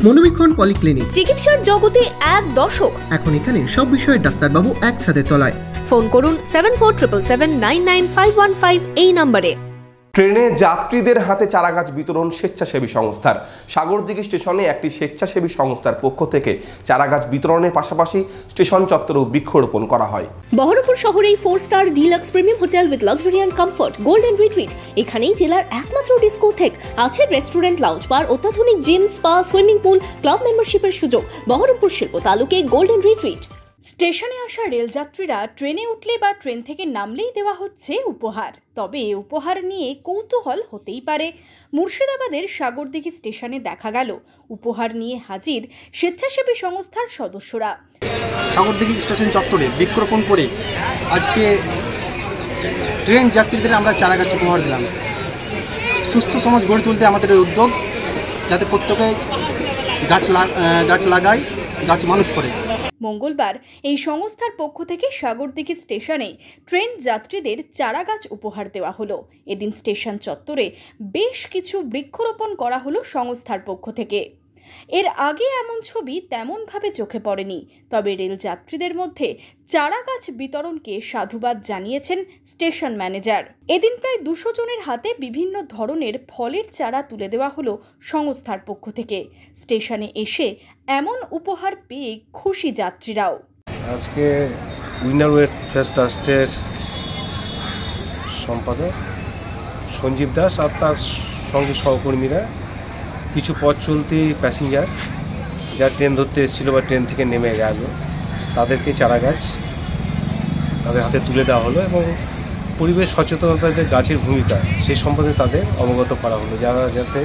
মনোবীক্ষণ polyclinic, চিকিৎসার জগতে এক দশক। এখন এখানে সব বিষয়ে ডাক্তারবাবু একসাথে তলায়। ফোন করুন 7477999515 এই নম্বরে। ট্রেনে যাত্রীদের হাতে চারাগাছ বিতরণ স্বেচ্ছাসেবী সংস্থার। সাগরদিঘি স্টেশনে একটি স্বেচ্ছাসেবী সংস্থার পক্ষ থেকে চারাগাছ বিতরণের পাশাপাশি স্টেশন চত্বরেও বৃক্ষরোপণ করা হয়। বহরমপুর শহরেই 4 star deluxe premium hotel with luxury and comfort golden retreat. এখানেই জেলার একমাত্র ডিস্কোথেক, আছে রেস্টুরেন্ট, লাউঞ্জ বার, অত্যাধুনিক gym, spa, swimming pool, club মেম্বারশিপের সুযোগ। বহরমপুর শিল্প তালুকে গোল্ডেন রিট্রিট। স্টেশনে আসা রেলযাত্রীরা ট্রেনে উঠলে বা ট্রেন থেকে নামলেই দেওয়া হচ্ছে উপহার। তবে উপহার নিয়ে কৌতূহল হতেই পারে। মুর্শিদাবাদের সাগরদিঘি স্টেশনে দেখা গেল উপহার নিয়ে হাজির স্বেচ্ছাসেবী সংস্থার সদস্যরা। সাগরদিঘি স্টেশন চত্বরে বৃক্ষরোপণ করে আজকে ট্রেন যাত্রীদের আমরা চারাগাছ উপহার দিলাম। সুস্থ সমাজ গড়ে তুলতে আমাদের এই উদ্যোগ, যাতে প্রত্যেকে গাছ লাগায়, গাছ মানুষ করে। মঙ্গলবার এই সংস্থার পক্ষ থেকে সাগরদিঘি স্টেশনে ট্রেন যাত্রীদের চারাগাছ উপহার দেওয়া হলো। এদিন স্টেশন চত্বরে বেশ কিছু বৃক্ষরোপণ করা হলো সংস্থার পক্ষ থেকে। এর আগে এমন ছবি তেমনভাবে চোখে পড়েনি। তবে রেল যাত্রীদের মধ্যে চারাগাছ বিতরণকে সাধুবাদ জানিয়েছেন স্টেশন ম্যানেজার। এদিন প্রায় 200 জনের হাতে বিভিন্ন ধরনের ফলের চারা তুলে দেওয়া হলো সংস্থার পক্ষ থেকে। স্টেশনে এসে এমন উপহার পেয়ে খুশি যাত্রীরাও। আজকে উইনার ওয়েলফেয়ার ট্রাস্টের সম্পাদক সঞ্জীব দাস আর তার সঙ্গে সহকর্মীরা কিছু পথ চলতি প্যাসেঞ্জার যারা ট্রেন ধরতে এসেছিল বা ট্রেন থেকে নেমে গেল, তাদেরকে চারাগাছ তাদের হাতে তুলে দেওয়া হলো এবং পরিবেশ সচেতনতার যে গাছের ভূমিকা সেই সম্বন্ধে তাদের অবগত করা হলো, যারা যাতে